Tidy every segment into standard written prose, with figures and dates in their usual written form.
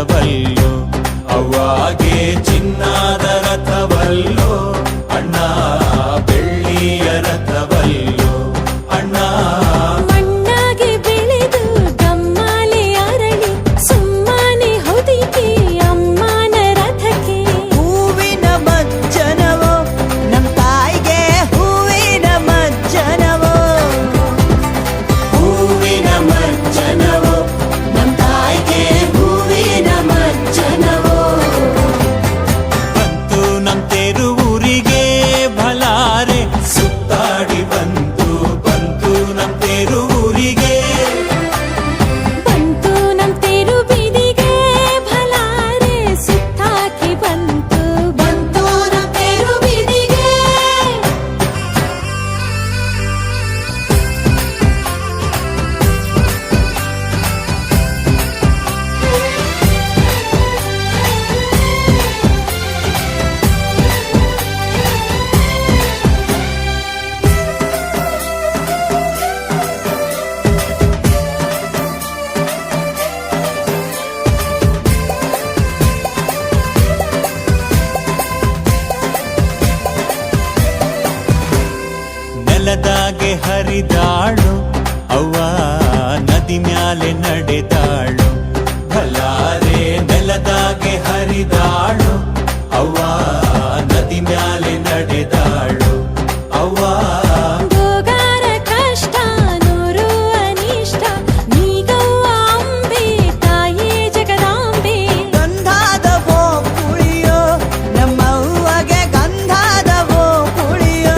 ರಥವಲ್ಲೋ ಅವ್ವಾಗೆ ಚಿನ್ನದ ರಥವಲ್ಲೋ ಅಣ್ಣ ಬೆಳ್ಳಿಯ ರಥವಲ್ಲೋ ಅಣ್ಣ ಮಣ್ಣಾಗೆ ಬೆಳೆದು ಗಮ್ಮಾಲೆ ಅರಳಿ ಸುಮ್ಮನೆ ಹೊದಿಕೆ ಅಮ್ಮನ ರಥಕ್ಕೆ ಹೂವಿನ ಮಜ್ಜನವೋ ನಮ್ ತಾಯಿಗೆ ಹೂವಿನ ಮಜ್ಜನವೋ ಹೂವಿನ ಮಜ್ಜನವೋ ನಮ್ ತಾಯಿಗೆ ಹೂವಿನ ಮಜ್ಜನವೋ ಬಂತು ನಮ್ ತೇರುವೂರಿಗೆ ಭಲಾರೆ ಸುತ್ತಾಡಿ ಬಂತು ನಮ್ ತೇರುವೂರಿಗೆ ಬಂತು ನಮ್ ತೇರು ಬೀದಿಗೆ ಭಲಾರೆ ಸುತ್ತಾಕಿ ಬಂತು ನಮ್ ತೇರು ಬೀದಿಗೆ ನೆಲದಾಗೆ ಹರಿದಾಳು ಅವ್ವ ನದಿ ಮ್ಯಾಲೆ ನಡೆದಾಳು ಭಲಾರೆ ನೆಲದಾಗೆ ಹರಿದಾಳು ಅವ್ವ ನದಿ ಮ್ಯಾಲೆ ನಡೆದಾಳು ಅವ್ವ ಗೋಗಾರ ಕಷ್ಟ ನೂರು ಅನಿಷ್ಟ ನೀಗವ್ವ ಅಂಬೆ ತಾಯೇ ಜಗದಾಂಬೆ ಗಂಧಾದವೋ ಕುಳಿಯೋ ನಮ್ಮವ್ವಗೆ ಗಂಧಾದವೋ ಕುಳಿಯೋ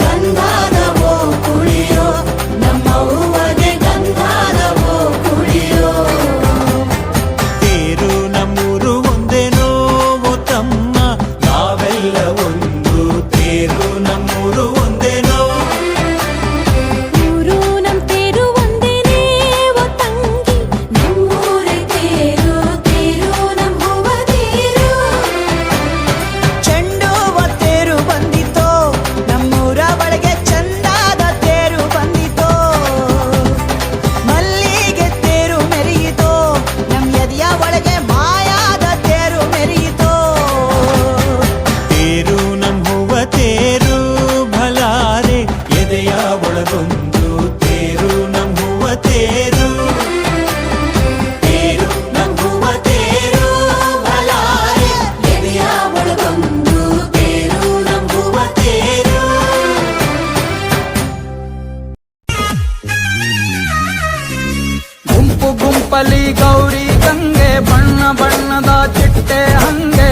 ಗಂಧಾದವೋ ಕುಳಿಯೋ ನಮ್ಮವ್ವಗೆ ಗಂಧಾದವೋ ಕುಳಿಯೋ ತೇರು ನಮ್ಮೂರು ಒಂದೇನೋ ಓ ತಮ್ಮ ನಾವೆಲ್ಲ ಒಂದು ತೇರು ನಮ್ಮೂರು ಒಂದೇನೋ ಊರು ನಮ್ ತೇರು ಒಂದೇನೇ ಓ ತಂಗಿ ನಮ್ಮೂರೇ ತೇರು ನಮ್ ಹೂವ ತೇರು ಚೆಂಡುವ ತೇರು ಬಂದಿತೋ ನಮ್ಮೂರ ಒಳಗೆ ಚಂದಾದ ತೇರು ಬಂದಿತೋ ಮಲ್ಲಿಗೆ ತೇರು ಮೆರೆಯಿತೋ ನಮ್ ಎದೆಯ ಒಳಗೆ ಮಾಯಾದ ತೇರು ಮೆರೆಯಿತೋ ತೇರು ನಮ್ ಹೂವ ತೇರು ಭಲಾರೆ ಎದೆಯ ಒಳಗೊಂದು ತೇರು ನಮ್ ಹೂವ ತೇರು ತೇರು ನಮ್ ಹೂವ ತೇರು ಭಲಾರೆ ಎದೆಯ ಒಳಗೊಂದು ತೇರು ನಮ್ ಹೂವ ತೇರು ಗುಂಪು ಗುಂಪಲಿ ಗೌರಿ ಗಂಗೆ ಬಣ್ಣ ಬಣ್ಣದ ಚಿಟ್ಟೆ ಹಂಗೆ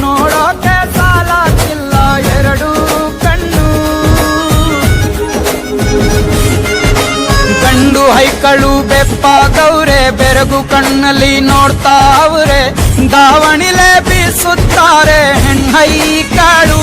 ನೋಡೋಕೆ ಸಾಲಾಗಿಲ್ಲ ಎರಡು ಕಣ್ಣು ಗಂಡು ಹೈಕಳು ಬೆಪ್ಪ ಗೌರೆ ಬೆರಗು ಕಣ್ಣಲ್ಲಿ ನೋಡ್ತಾ ಅವ್ರೆ ದಾವಣಿಲೆ ಬೀಸುತ್ತಾರೆ ಹೆಣ್ಣೈಕಳು